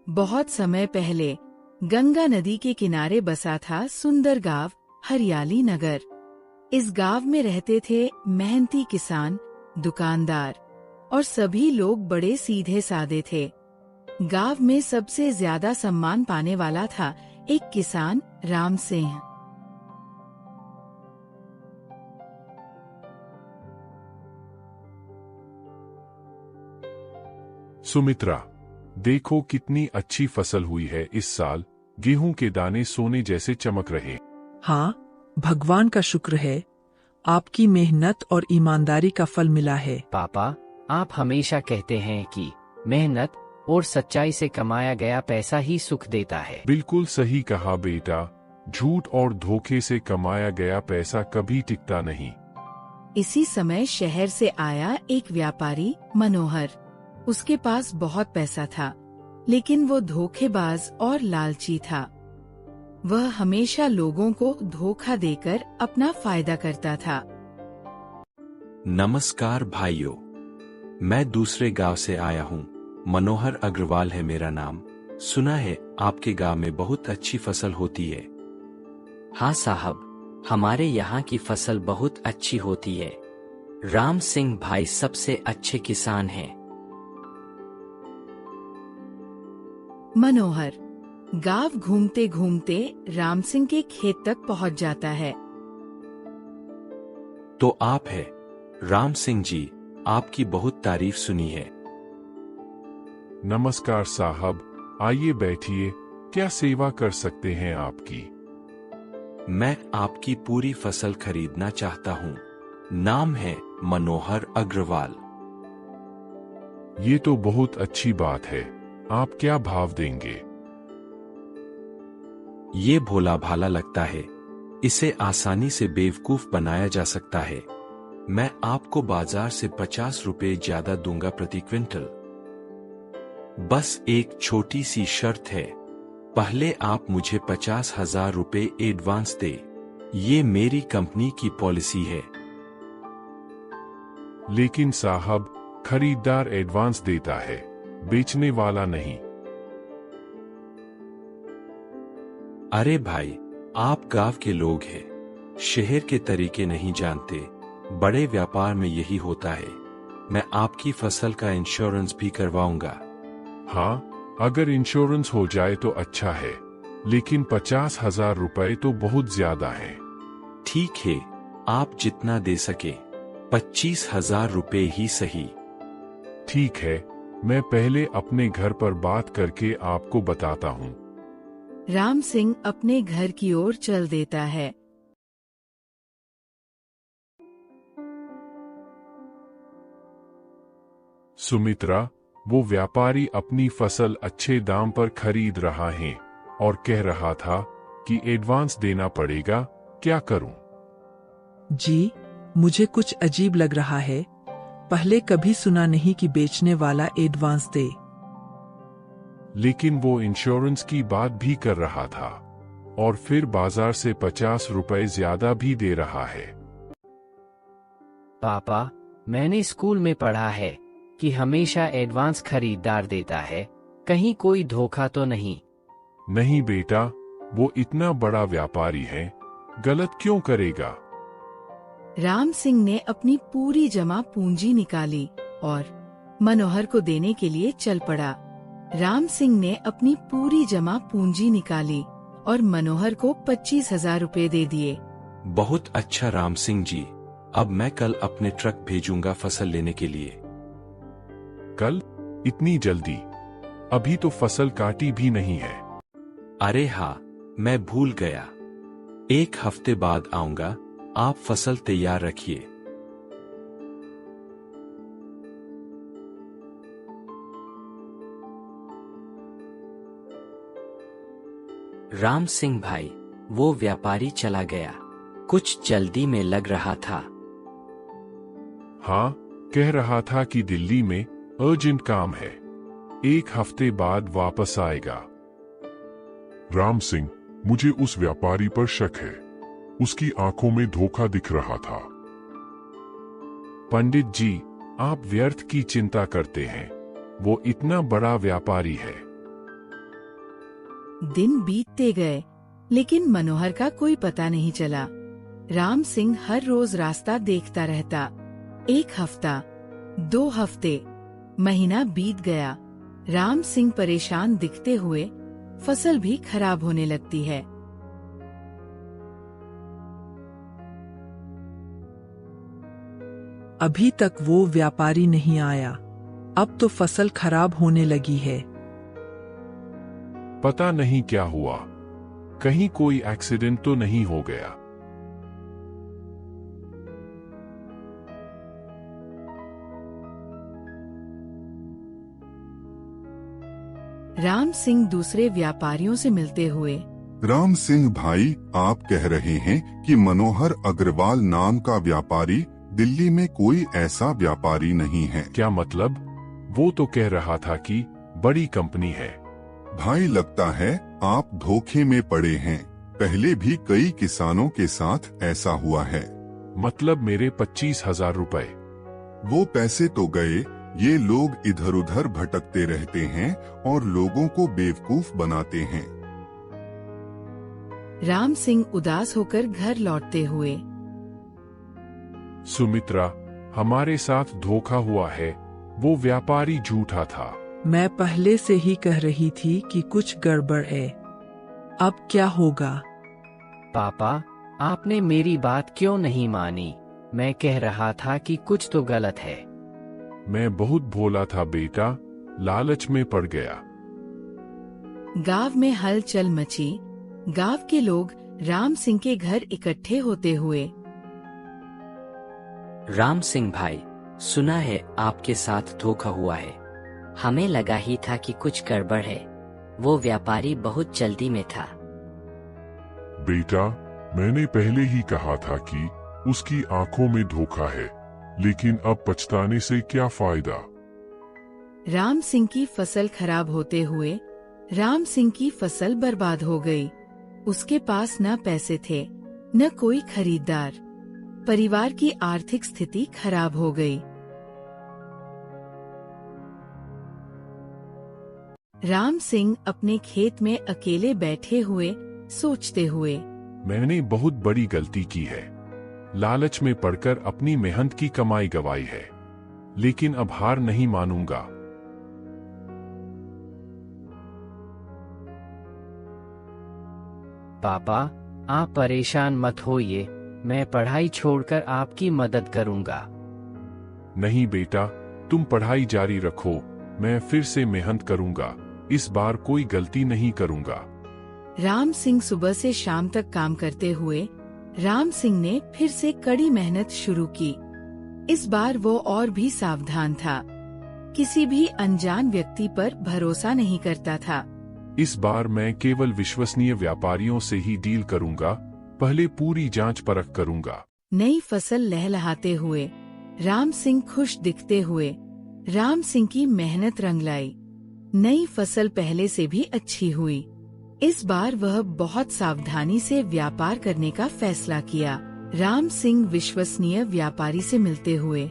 बहुत समय पहले गंगा नदी के किनारे बसा था सुंदर गांव हरियाली नगर। इस गांव में रहते थे मेहनती किसान, दुकानदार और सभी लोग बड़े सीधे साधे थे। गांव में सबसे ज्यादा सम्मान पाने वाला था एक किसान राम सिंह। सुमित्रा, देखो कितनी अच्छी फसल हुई है इस साल। गेहूं के दाने सोने जैसे चमक रहे। हाँ, भगवान का शुक्र है। आपकी मेहनत और ईमानदारी का फल मिला है। पापा, आप हमेशा कहते हैं कि मेहनत और सच्चाई से कमाया गया पैसा ही सुख देता है। बिल्कुल सही कहा बेटा। झूठ और धोखे से कमाया गया पैसा कभी टिकता नहीं। इसी समय शहर से आया एक व्यापारी मनोहर। उसके पास बहुत पैसा था, लेकिन वो धोखेबाज और लालची था। वह हमेशा लोगों को धोखा देकर अपना फायदा करता था। नमस्कार भाइयों, मैं दूसरे गांव से आया हूं। मनोहर अग्रवाल है मेरा नाम। सुना है आपके गांव में बहुत अच्छी फसल होती है। हाँ साहब, हमारे यहाँ की फसल बहुत अच्छी होती है। राम सिंह भाई सबसे अच्छे किसान हैं। मनोहर गांव घूमते घूमते राम सिंह के खेत तक पहुंच जाता है। तो आप है राम सिंह जी, आपकी बहुत तारीफ सुनी है। नमस्कार साहब, आइए बैठिए। क्या सेवा कर सकते हैं आपकी? मैं आपकी पूरी फसल खरीदना चाहता हूँ। नाम है मनोहर अग्रवाल। ये तो बहुत अच्छी बात है। आप क्या भाव देंगे? ये भोला भाला लगता है। इसे आसानी से बेवकूफ बनाया जा सकता है। मैं आपको बाजार से 50 रुपए ज्यादा दूंगा प्रति क्विंटल। बस एक छोटी सी शर्त है। पहले आप मुझे 50,000 रुपए एडवांस दे। ये मेरी कंपनी की पॉलिसी है। लेकिन साहब, खरीदार एडवांस देता है, बेचने वाला नहीं। अरे भाई, आप गांव के लोग हैं, शहर के तरीके नहीं जानते। बड़े व्यापार में यही होता है। मैं आपकी फसल का इंश्योरेंस भी करवाऊंगा। हाँ, अगर इंश्योरेंस हो जाए तो अच्छा है, लेकिन 50,000 रुपए तो बहुत ज्यादा है। ठीक है, आप जितना दे सके। 25,000 रुपए ही सही। ठीक है, मैं पहले अपने घर पर बात करके आपको बताता हूँ। राम सिंह अपने घर की ओर चल देता है। सुमित्रा, वो व्यापारी अपनी फसल अच्छे दाम पर खरीद रहा है और कह रहा था कि एडवांस देना पड़ेगा। क्या करूं? जी, मुझे कुछ अजीब लग रहा है। पहले कभी सुना नहीं कि बेचने वाला एडवांस दे। लेकिन वो इंश्योरेंस की बात भी कर रहा था और फिर बाजार से 50 रुपए ज्यादा भी दे रहा है। पापा, मैंने स्कूल में पढ़ा है कि हमेशा एडवांस खरीदार देता है। कहीं कोई धोखा तो नहीं? नहीं बेटा, वो इतना बड़ा व्यापारी है, गलत क्यों करेगा? राम सिंह ने अपनी पूरी जमा पूंजी निकाली और मनोहर को देने के लिए चल पड़ा। राम सिंह ने अपनी पूरी जमा पूंजी निकाली और मनोहर को 25,000 रुपए दे दिए। बहुत अच्छा राम सिंह जी, अब मैं कल अपने ट्रक भेजूंगा फसल लेने के लिए। कल? इतनी जल्दी? अभी तो फसल काटी भी नहीं है। अरे हाँ, मैं भूल गया। 1 हफ्ते बाद आऊंगा। आप फसल तैयार रखिए। राम सिंह भाई, वो व्यापारी चला गया। कुछ जल्दी में लग रहा था। हाँ, कह रहा था कि दिल्ली में अर्जेंट काम है, 1 हफ्ते बाद वापस आएगा। राम सिंह, मुझे उस व्यापारी पर शक है। उसकी आंखों में धोखा दिख रहा था। पंडित जी, आप व्यर्थ की चिंता करते हैं। वो इतना बड़ा व्यापारी है। दिन बीतते गए, लेकिन मनोहर का कोई पता नहीं चला। राम सिंह हर रोज रास्ता देखता रहता। 1 हफ्ता, 2 हफ्ते, महीना बीत गया। राम सिंह परेशान दिखते हुए फसल भी खराब होने लगती है। अभी तक वो व्यापारी नहीं आया। अब तो फसल खराब होने लगी है। पता नहीं क्या हुआ, कहीं कोई एक्सीडेंट तो नहीं हो गया। राम सिंह दूसरे व्यापारियों से मिलते हुए, राम सिंह भाई, आप कह रहे हैं कि मनोहर अग्रवाल नाम का व्यापारी दिल्ली में कोई ऐसा व्यापारी नहीं है। क्या मतलब? वो तो कह रहा था कि बड़ी कंपनी है। भाई, लगता है आप धोखे में पड़े हैं। पहले भी कई किसानों के साथ ऐसा हुआ है। मतलब मेरे 25,000 रुपए? वो पैसे तो गए, ये लोग इधर उधर भटकते रहते हैं और लोगों को बेवकूफ बनाते हैं। राम सिंह उदास होकर घर लौटते हुए, सुमित्रा, हमारे साथ धोखा हुआ है। वो व्यापारी झूठा था। मैं पहले से ही कह रही थी कि कुछ गड़बड़ है। अब क्या होगा? पापा, आपने मेरी बात क्यों नहीं मानी? मैं कह रहा था कि कुछ तो गलत है। मैं बहुत भोला था बेटा, लालच में पड़ गया। गांव में हलचल मची। गांव के लोग राम सिंह के घर इकट्ठे होते हुए, राम सिंह भाई, सुना है आपके साथ धोखा हुआ है। हमें लगा ही था कि कुछ गड़बड़ है। वो व्यापारी बहुत जल्दी में था। बेटा, मैंने पहले ही कहा था कि उसकी आंखों में धोखा है, लेकिन अब पछताने से क्या फायदा। राम सिंह की फसल खराब होते हुए राम सिंह की फसल बर्बाद हो गई। उसके पास न पैसे थे, न कोई खरीदार। परिवार की आर्थिक स्थिति खराब हो गई। राम सिंह अपने खेत में अकेले बैठे हुए सोचते हुए, मैंने बहुत बड़ी गलती की है। लालच में पड़कर अपनी मेहनत की कमाई गंवाई है, लेकिन अब हार नहीं मानूंगा। पापा, आप परेशान मत होइए। मैं पढ़ाई छोड़कर आपकी मदद करूंगा। नहीं बेटा, तुम पढ़ाई जारी रखो। मैं फिर से मेहनत करूंगा। इस बार कोई गलती नहीं करूंगा। राम सिंह सुबह से शाम तक काम करते हुए राम सिंह ने फिर से कड़ी मेहनत शुरू की। इस बार वो और भी सावधान था। किसी भी अनजान व्यक्ति पर भरोसा नहीं करता था। इस बार मैं केवल विश्वसनीय व्यापारियों से ही डील करूंगा। पहले पूरी जांच परख करूंगा। नई फसल लहलहाते हुए राम सिंह खुश दिखते हुए राम सिंह की मेहनत रंग लाई। नई फसल पहले से भी अच्छी हुई। इस बार वह बहुत सावधानी से व्यापार करने का फैसला किया। राम सिंह विश्वसनीय व्यापारी से मिलते हुए,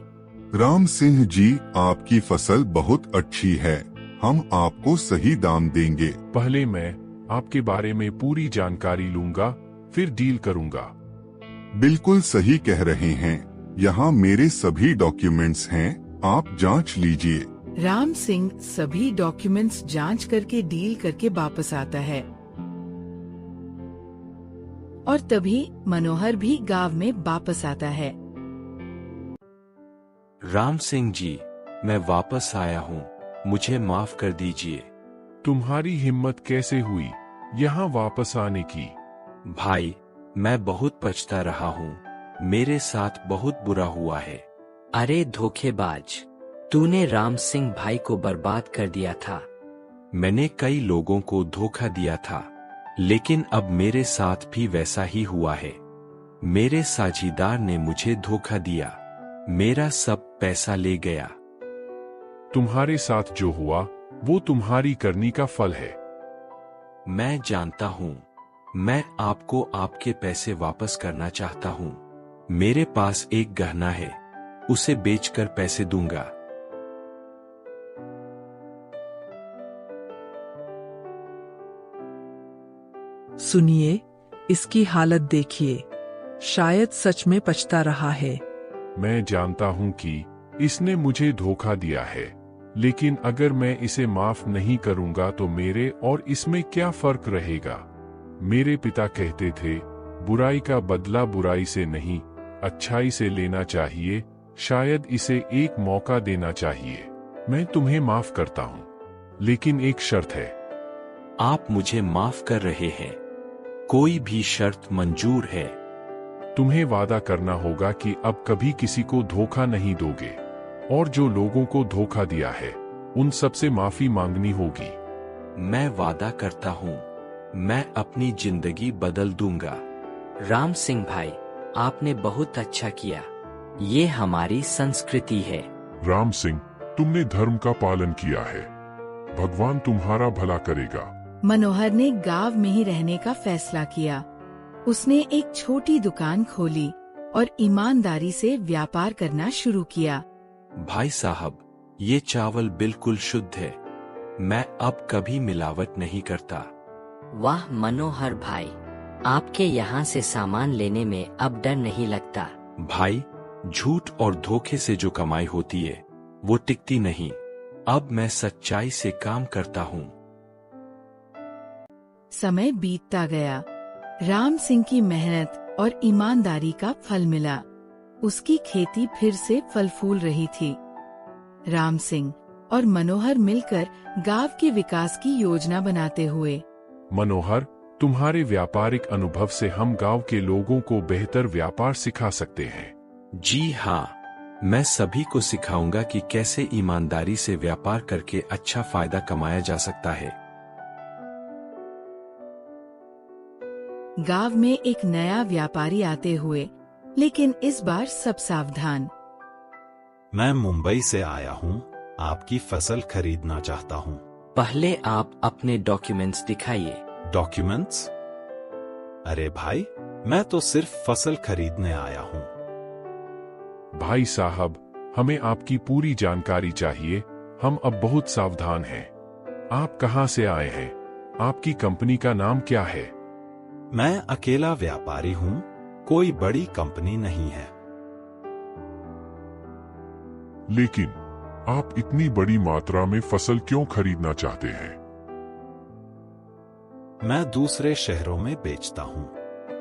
राम सिंह जी, आपकी फसल बहुत अच्छी है। हम आपको सही दाम देंगे। पहले मैं आपके बारे में पूरी जानकारी लूंगा, फिर डील करूंगा। बिल्कुल सही कह रहे हैं। यहाँ मेरे सभी डॉक्यूमेंट्स हैं, आप जांच लीजिए। राम सिंह सभी डॉक्यूमेंट्स जांच करके डील करके वापस आता है। और तभी मनोहर भी गांव में वापस आता है। राम सिंह जी, मैं वापस आया हूँ। मुझे माफ कर दीजिए। तुम्हारी हिम्मत कैसे हुई यहाँ वापस आने की? भाई, मैं बहुत पछता रहा हूँ। मेरे साथ बहुत बुरा हुआ है। अरे धोखेबाज, तूने राम सिंह भाई को बर्बाद कर दिया था। मैंने कई लोगों को धोखा दिया था, लेकिन अब मेरे साथ भी वैसा ही हुआ है। मेरे साझीदार ने मुझे धोखा दिया, मेरा सब पैसा ले गया। तुम्हारे साथ जो हुआ वो तुम्हारी करनी का फल है। मैं जानता हूँ। मैं आपको आपके पैसे वापस करना चाहता हूँ। मेरे पास एक गहना है, उसे बेचकर पैसे दूंगा। सुनिए, इसकी हालत देखिए। शायद सच में पछता रहा है। मैं जानता हूं कि इसने मुझे धोखा दिया है, लेकिन अगर मैं इसे माफ नहीं करूंगा तो मेरे और इसमें क्या फर्क रहेगा? मेरे पिता कहते थे, बुराई का बदला बुराई से नहीं, अच्छाई से लेना चाहिए। शायद इसे एक मौका देना चाहिए। मैं तुम्हें माफ करता हूं, लेकिन एक शर्त है। आप मुझे माफ कर रहे हैं, कोई भी शर्त मंजूर है। तुम्हें वादा करना होगा कि अब कभी किसी को धोखा नहीं दोगे, और जो लोगों को धोखा दिया है उन सबसे माफी मांगनी होगी। मैं वादा करता हूँ, मैं अपनी जिंदगी बदल दूंगा। राम सिंह भाई, आपने बहुत अच्छा किया। ये हमारी संस्कृति है। राम सिंह, तुमने धर्म का पालन किया है। भगवान तुम्हारा भला करेगा। मनोहर ने गांव में ही रहने का फैसला किया। उसने एक छोटी दुकान खोली और ईमानदारी से व्यापार करना शुरू किया। भाई साहब, ये चावल बिल्कुल शुद्ध है। मैं अब कभी मिलावट नहीं करता। वाह मनोहर भाई, आपके यहाँ से सामान लेने में अब डर नहीं लगता। भाई, झूठ और धोखे से जो कमाई होती है वो टिकती नहीं। अब मैं सच्चाई से काम करता हूँ। समय बीतता गया। राम सिंह की मेहनत और ईमानदारी का फल मिला। उसकी खेती फिर से फल फूल रही थी। राम सिंह और मनोहर मिलकर गांव के विकास की योजना बनाते हुए। मनोहर, तुम्हारे व्यापारिक अनुभव से हम गांव के लोगों को बेहतर व्यापार सिखा सकते हैं। जी हाँ, मैं सभी को सिखाऊंगा कि कैसे ईमानदारी से व्यापार करके अच्छा फायदा कमाया जा सकता है। गांव में एक नया व्यापारी आते हुए, लेकिन इस बार सब सावधान। मैं मुंबई से आया हूँ, आपकी फसल खरीदना चाहता हूँ। पहले आप अपने डॉक्यूमेंट्स दिखाइए। डॉक्यूमेंट्स? अरे भाई, मैं तो सिर्फ फसल खरीदने आया हूँ। भाई साहब, हमें आपकी पूरी जानकारी चाहिए। हम अब बहुत सावधान हैं। आप कहां से आए हैं? आपकी कंपनी का नाम क्या है? मैं अकेला व्यापारी हूँ, कोई बड़ी कंपनी नहीं है। लेकिन आप इतनी बड़ी मात्रा में फसल क्यों खरीदना चाहते हैं? मैं दूसरे शहरों में बेचता हूँ।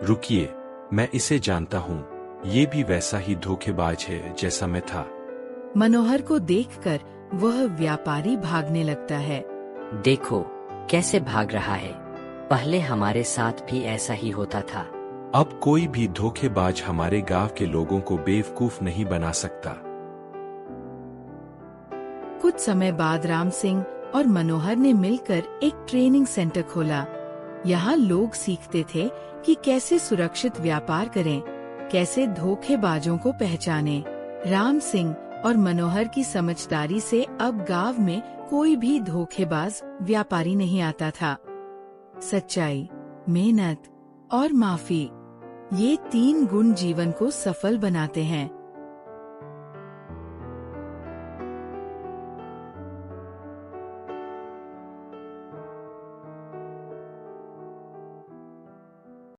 रुकिए, मैं इसे जानता हूँ। ये भी वैसा ही धोखेबाज है जैसा मैं था। मनोहर को देखकर वह व्यापारी भागने लगता है। देखो कैसे भाग रहा है। पहले हमारे साथ भी ऐसा ही होता था। अब कोई भी धोखेबाज हमारे गांव के लोगों को बेवकूफ नहीं बना सकता। कुछ समय बाद राम सिंह और मनोहर ने मिलकर एक ट्रेनिंग सेंटर खोला। यहाँ लोग सीखते थे कि कैसे सुरक्षित व्यापार करें, कैसे धोखेबाजों को पहचानें। राम सिंह और मनोहर की समझदारी से अब गांव में कोई भी धोखेबाज व्यापारी नहीं आता था। सच्चाई, मेहनत और माफी, ये 3 गुण जीवन को सफल बनाते हैं।